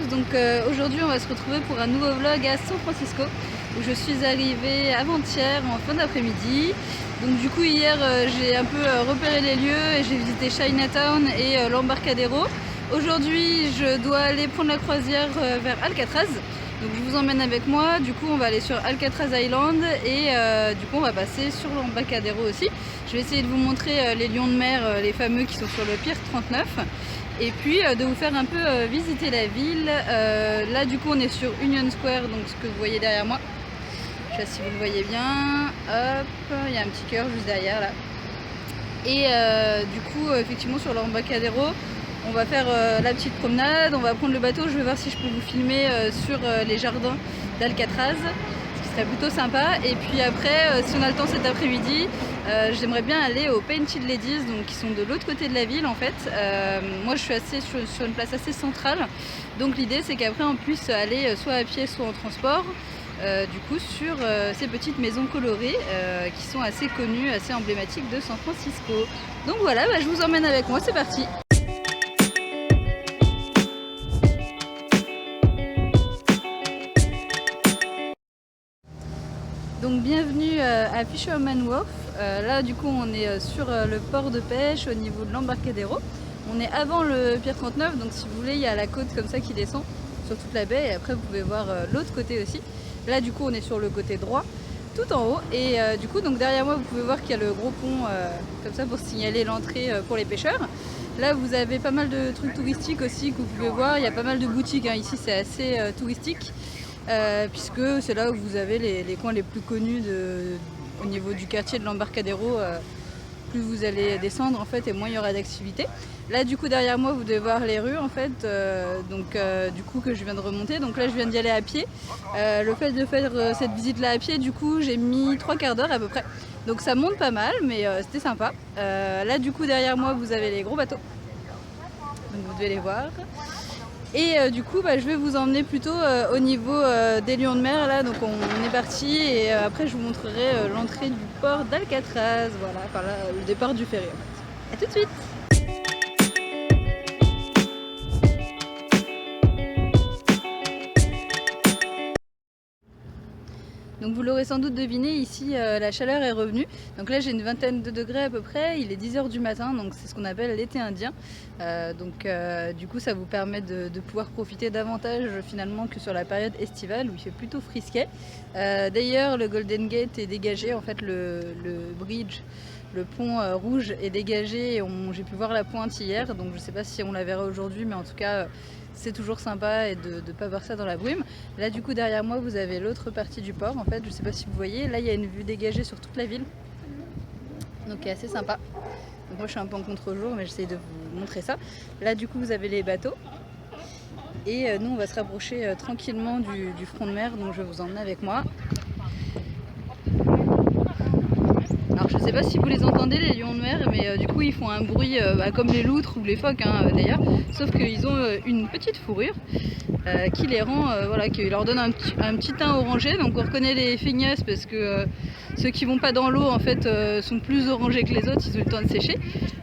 donc aujourd'hui on va se retrouver pour un nouveau vlog à San Francisco où je suis arrivée avant-hier en fin d'après-midi. Donc du coup hier j'ai un peu repéré les lieux et j'ai visité Chinatown et l'Embarcadero. Aujourd'hui je dois aller prendre la croisière vers Alcatraz. Donc je vous emmène avec moi, du coup on va aller sur Alcatraz Island et du coup on va passer sur l'Embarcadero aussi. Je vais essayer de vous montrer les lions de mer, les fameux qui sont sur le Pier 39. Et puis de vous faire un peu visiter la ville. Là du coup on est sur Union Square, donc ce que vous voyez derrière moi. Je sais pas si vous le voyez bien. Hop, il y a un petit cœur juste derrière là. Et du coup effectivement sur l'Embarcadero, on va faire la petite promenade, on va prendre le bateau. Je vais voir si je peux vous filmer sur les jardins d'Alcatraz, ce qui serait plutôt sympa. Et puis après, si on a le temps cet après-midi, j'aimerais bien aller aux Painted Ladies, donc qui sont de l'autre côté de la ville en fait. Moi je suis sur une place assez centrale, donc l'idée c'est qu'après on puisse aller soit à pied soit en transport. Du coup sur ces petites maisons colorées qui sont assez connues, assez emblématiques de San Francisco. Donc voilà, je vous emmène avec moi, c'est parti. Donc bienvenue à Fisherman's Wharf. Là du coup on est sur le port de pêche au niveau de l'Embarcadero. On est avant le Pier 39, donc si vous voulez il y a la côte comme ça qui descend sur toute la baie et après vous pouvez voir l'autre côté aussi. Là du coup on est sur le côté droit tout en haut et du coup donc derrière moi vous pouvez voir qu'il y a le gros pont comme ça pour signaler l'entrée pour les pêcheurs. Là vous avez pas mal de trucs touristiques aussi que vous pouvez voir, il y a pas mal de boutiques, hein. Ici c'est assez touristique. Puisque c'est là où vous avez les coins les plus connus au niveau du quartier de l'Embarcadero. Plus vous allez descendre en fait et moins il y aura d'activité. Là du coup derrière moi vous devez voir les rues en fait, du coup que je viens de remonter. Donc là je viens d'y aller à pied. Le fait de faire cette visite là à pied, du coup j'ai mis 3/4 d'heure à peu près. Donc ça monte pas mal mais c'était sympa. Là du coup derrière moi vous avez les gros bateaux. Donc vous devez les voir. Et du coup je vais vous emmener plutôt au niveau des lions de mer là, donc on est parti et après je vous montrerai l'entrée du port d'Alcatraz, voilà, enfin là le départ du ferry en fait. A tout de suite. Donc vous l'aurez sans doute deviné, ici la chaleur est revenue. Donc là j'ai une vingtaine de degrés à peu près, il est 10 h du matin, donc c'est ce qu'on appelle l'été indien. Du coup ça vous permet de pouvoir profiter davantage finalement que sur la période estivale où il fait plutôt frisquet. D'ailleurs le Golden Gate est dégagé, en fait le bridge, le pont rouge est dégagé. J'ai pu voir la pointe hier, donc je sais pas si on la verra aujourd'hui, mais en tout cas c'est toujours sympa et de ne pas voir ça dans la brume. Là du coup derrière moi vous avez l'autre partie du port en fait, je sais pas si vous voyez, là il y a une vue dégagée sur toute la ville, donc c'est assez sympa. Donc moi je suis un peu en contre-jour mais j'essaie de vous montrer ça. Là du coup vous avez les bateaux et nous on va se rapprocher tranquillement du front de mer, donc je vais vous emmener avec moi. Alors je sais pas si vous les entendez les lions de mer, mais du coup ils font un bruit comme les loutres ou les phoques d'ailleurs, sauf qu'ils ont une petite fourrure qui les rend, voilà, qui leur donne un petit teint orangé. Donc on reconnaît les phignas parce que ceux qui vont pas dans l'eau en fait sont plus orangés que les autres, ils ont le temps de sécher.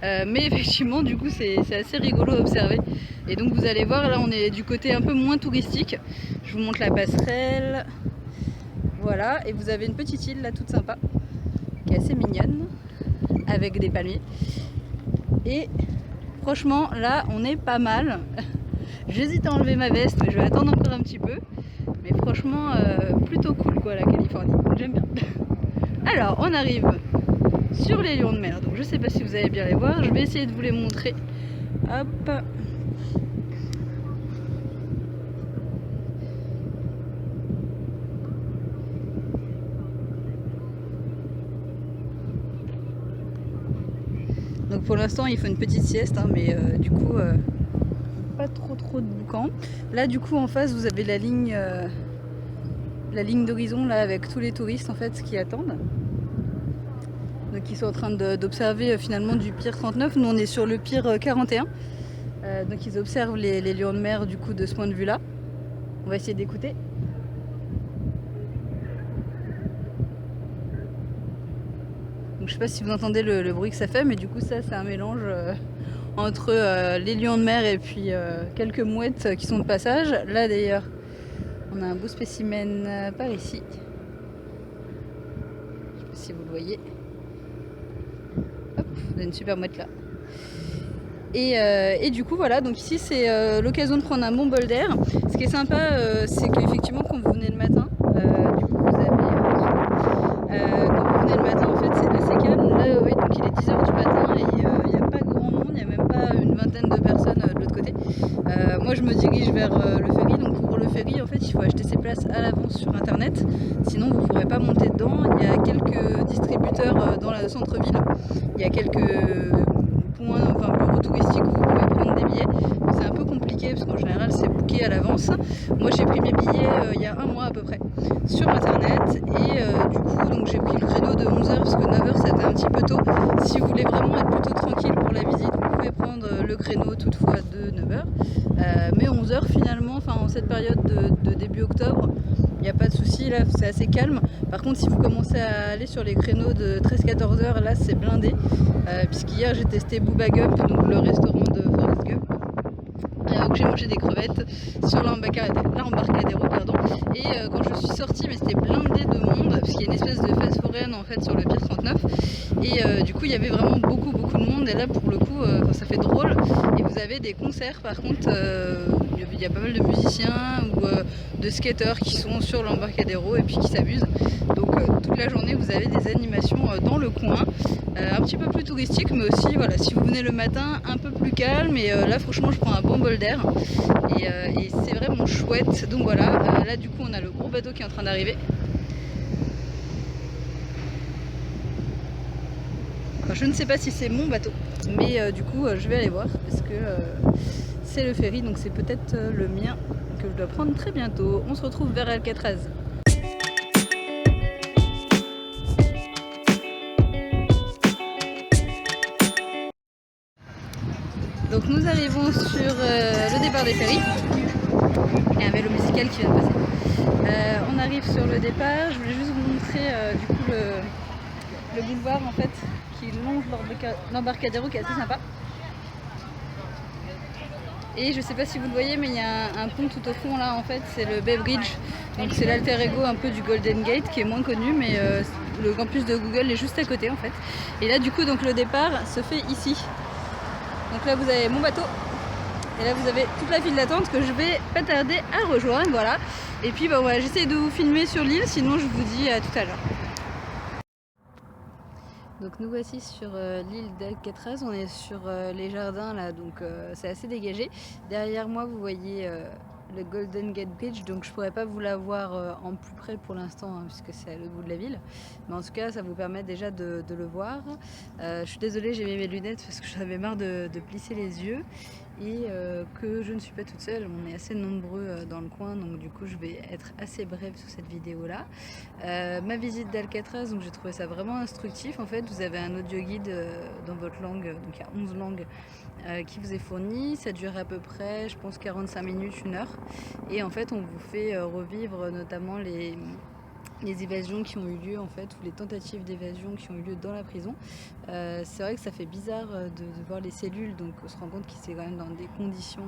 Mais effectivement du coup c'est assez rigolo à observer. Et donc vous allez voir, là on est du côté un peu moins touristique. Je vous montre la passerelle, voilà, et vous avez une petite île là toute sympa qui est assez mignonne avec des palmiers. Et franchement là on est pas mal. J'hésite à enlever ma veste mais je vais attendre encore un petit peu. Mais franchement plutôt cool quoi la Californie, j'aime bien. Alors on arrive sur les lions de mer, donc je sais pas si vous allez bien les voir, je vais essayer de vous les montrer. Hop. Donc pour l'instant il faut une petite sieste mais du coup pas trop de boucan. Là du coup en face vous avez la ligne d'horizon là avec tous les touristes en fait qui attendent. Donc ils sont en train d'observer finalement du Pier 39. Nous on est sur le Pier 41. Donc ils observent les lions de mer du coup de ce point de vue là. On va essayer d'écouter. Donc je sais pas si vous entendez le bruit que ça fait, mais du coup ça c'est un mélange entre les lions de mer et puis quelques mouettes qui sont de passage. Là d'ailleurs, on a un beau spécimen par ici. Je sais pas si vous le voyez. Hop, on a une super mouette là. Et du coup voilà, donc ici c'est l'occasion de prendre un bon bol d'air. Ce qui est sympa, c'est qu'effectivement quand vous venez le matin, du coup vous avez quand vous venez le matin en fait c'est assez calme. Là ouais, donc il est 10h du matin et il n'y a pas grand monde, il n'y a même pas une vingtaine de personnes de l'autre côté. Moi je me dirige vers le ferry, donc pour le ferry en fait il faut acheter ses places à l'avance sur internet, sinon vous ne pourrez pas monter dedans. Il y a quelques distributeurs dans le centre-ville, il y a quelques bureaux touristiques où vous pouvez prendre des billets. C'est un peu compliqué parce qu'en général c'est booké à l'avance. Moi j'ai pris mes billets il y a un mois à peu près sur internet et du coup donc j'ai pris le créneau de 11h parce que 9h c'était un petit peu tôt. Si vous voulez vraiment être plutôt tranquille pour la visite, vous pouvez prendre le créneau toutefois de 9h. Mais 11h finalement, en cette période de début octobre, il n'y a pas de souci, là c'est assez calme. Par contre si vous commencez à aller sur les créneaux de 13-14h, là c'est blindé. Puisqu'hier j'ai testé Booba Gump, donc le restaurant de Forrest Gump. Donc j'ai mangé des crevettes sur l'embarcadero, pardon. Et quand je suis sortie, mais c'était blindé de monde, parce qu'il y a une espèce de fête foraine en fait sur le pier 39. Et du coup il y avait vraiment beaucoup de monde. Et là pour le coup, ça fait drôle. Et vous avez des concerts par contre. Il y a pas mal de musiciens ou de skateurs qui sont sur l'embarcadero et puis qui s'amusent. Donc toute la journée vous avez des animations dans le coin, un petit peu plus touristique, mais aussi voilà, si vous venez le matin un peu plus calme. Et là franchement je prends un bon bol d'air et c'est vraiment chouette. Donc voilà, là du coup on a le gros bateau qui est en train d'arriver. Enfin, je ne sais pas si c'est mon bateau, mais du coup je vais aller voir parce que c'est le ferry, donc c'est peut-être le mien que je dois prendre très bientôt. On se retrouve vers Alcatraz. Donc nous arrivons sur le départ des ferries. Il y a un vélo musical qui vient de passer. On arrive sur le départ. Je voulais juste vous montrer du coup le boulevard en fait qui longe l'embarcadero, qui est assez sympa. Et je sais pas si vous le voyez, mais il y a un pont tout au fond là en fait, c'est le Bay Bridge. Donc c'est l'alter ego un peu du Golden Gate qui est moins connu, mais le campus de Google est juste à côté en fait. Et là du coup donc le départ se fait ici. Donc là vous avez mon bateau et là vous avez toute la file d'attente que je vais pas tarder à rejoindre, voilà. Et puis bah voilà, j'essaie de vous filmer sur l'île, sinon je vous dis à tout à l'heure. Donc nous voici sur l'île d'Alcatraz, on est sur les jardins là, donc c'est assez dégagé. Derrière moi vous voyez le Golden Gate Bridge, donc je pourrais pas vous l'avoir en plus près pour l'instant hein, puisque c'est à l'autre bout de la ville, mais en tout cas ça vous permet déjà de le voir. Je suis désolée, j'ai mis mes lunettes parce que j'en avais marre de plisser les yeux et que je ne suis pas toute seule, on est assez nombreux dans le coin, donc du coup je vais être assez brève sur cette vidéo là. Ma visite d'Alcatraz, donc j'ai trouvé ça vraiment instructif en fait. Vous avez un audio guide dans votre langue, donc il y a 11 langues qui vous est fourni. Ça dure à peu près je pense 45 minutes, 1 heure, et en fait on vous fait revivre notamment les évasions qui ont eu lieu en fait, ou les tentatives d'évasion qui ont eu lieu dans la prison. C'est vrai que ça fait bizarre de voir les cellules, donc on se rend compte qu'ils étaient quand même dans des conditions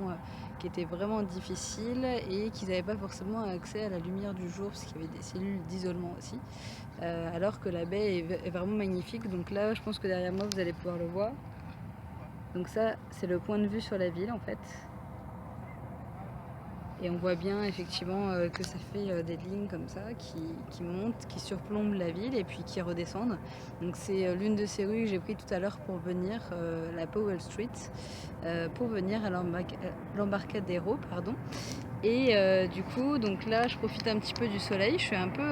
qui étaient vraiment difficiles et qu'ils n'avaient pas forcément accès à la lumière du jour parce qu'il y avait des cellules d'isolement aussi, alors que la baie est vraiment magnifique. Donc là je pense que derrière moi vous allez pouvoir le voir, donc ça c'est le point de vue sur la ville en fait. Et on voit bien effectivement que ça fait des lignes comme ça qui montent, qui surplombent la ville et puis qui redescendent. Donc c'est l'une de ces rues que j'ai pris tout à l'heure pour venir, la Powell Street, pour venir à l'embarcadero, pardon. Et du coup, donc là, je profite un petit peu du soleil. Je suis un peu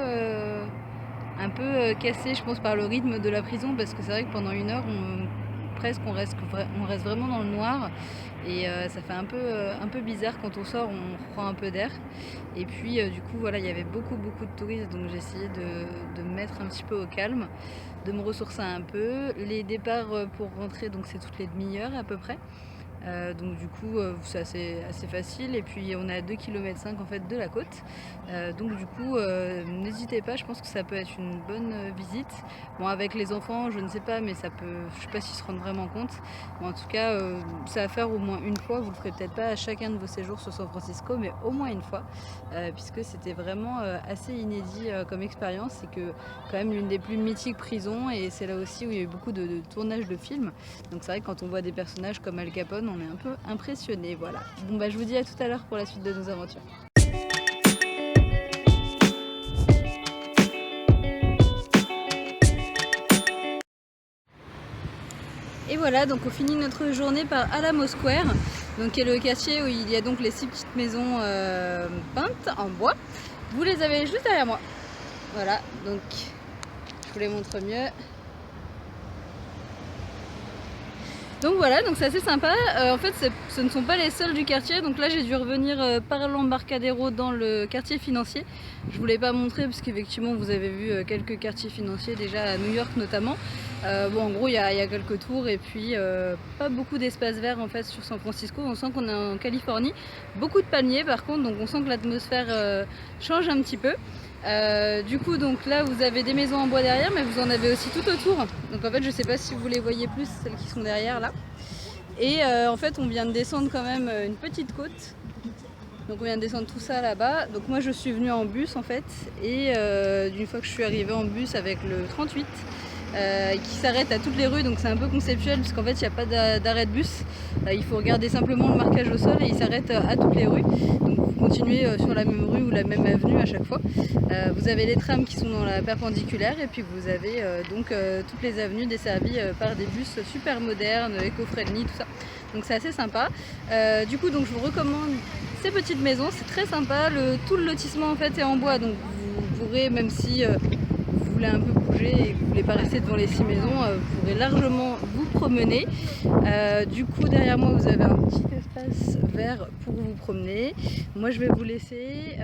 cassée, je pense, par le rythme de la prison parce que c'est vrai que pendant 1 heure, on reste vraiment dans le noir. Et ça fait un peu bizarre quand on sort, on prend un peu d'air. Et puis du coup voilà, il y avait beaucoup de touristes, donc j'ai essayé de me mettre un petit peu au calme, de me ressourcer un peu. Les départs pour rentrer, donc c'est toutes les demi-heures à peu près. Donc du coup c'est assez facile, et puis on est à 2,5 km en fait de la côte. Donc du coup n'hésitez pas, je pense que ça peut être une bonne visite. Bon, avec les enfants je ne sais pas, mais ça peut, je sais pas s'ils se rendent vraiment compte. Bon, en tout cas ça à faire au moins une fois. Vous le ferez peut-être pas à chacun de vos séjours sur San Francisco, mais au moins une fois, puisque c'était vraiment assez inédit comme expérience. C'est que quand même l'une des plus mythiques prisons, et c'est là aussi où il y a eu beaucoup de tournages de films. Donc c'est vrai que quand on voit des personnages comme Al Capone, on est un peu impressionné. Voilà. Bon bah je vous dis à tout à l'heure pour la suite de nos aventures. Et voilà, donc on finit notre journée par Alamo Square, donc qui est le quartier où il y a donc les 6 petites maisons peintes en bois. Vous les avez juste derrière moi. Voilà, donc je vous les montre mieux. Donc voilà, donc c'est assez sympa. En fait, ce ne sont pas les seuls du quartier. Donc là, j'ai dû revenir par l'Embarcadero dans le quartier financier. Je voulais pas montrer parce qu'effectivement, vous avez vu quelques quartiers financiers déjà à New York notamment. Bon, en gros, il y a quelques tours, et puis pas beaucoup d'espace vert en fait sur San Francisco. On sent qu'on est en Californie. Beaucoup de palmiers par contre, donc on sent que l'atmosphère change un petit peu. Du coup, donc là vous avez des maisons en bois derrière, mais vous en avez aussi tout autour. Donc en fait, je sais pas si vous les voyez plus, celles qui sont derrière là. Et en fait, on vient de descendre quand même une petite côte. Donc on vient de descendre tout ça là-bas. Donc moi je suis venue en bus en fait, et d'une fois que je suis arrivée en bus avec le 38 qui s'arrête à toutes les rues, donc c'est un peu conceptuel parce qu'en fait il n'y a pas d'arrêt de bus. Il faut regarder simplement le marquage au sol et il s'arrête à toutes les rues. Donc vous continuez sur la même rue ou la même avenue à chaque fois. Vous avez les trams qui sont dans la perpendiculaire, et puis vous avez donc toutes les avenues desservies par des bus super modernes, éco-friendly, tout ça. Donc c'est assez sympa. Du coup, donc je vous recommande ces petites maisons, c'est très sympa. Tout le lotissement en fait est en bois, donc vous pourrez, même si vous voulez un peu bouger et que vous voulez pas rester devant les 6 maisons, vous pourrez largement vous promener. Du coup, derrière moi vous avez un petit espace vert pour vous promener. Moi je vais vous laisser,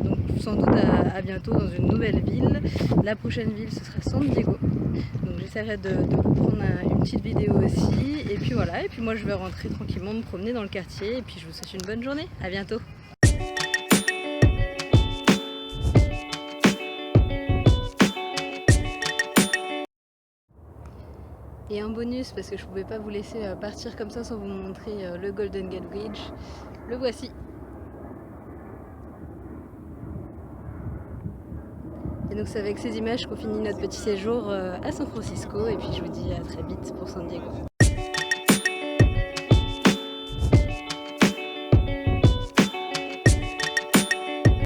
donc sans doute à bientôt dans une nouvelle ville. La prochaine ville ce sera San Diego, donc j'essaierai de vous prendre une petite vidéo aussi. Et puis voilà, et puis moi je vais rentrer tranquillement me promener dans le quartier, et puis je vous souhaite une bonne journée, à bientôt. Et un bonus, parce que je pouvais pas vous laisser partir comme ça sans vous montrer le Golden Gate Bridge, le voici. Et donc c'est avec ces images qu'on finit notre petit séjour à San Francisco, et puis je vous dis à très vite pour San Diego.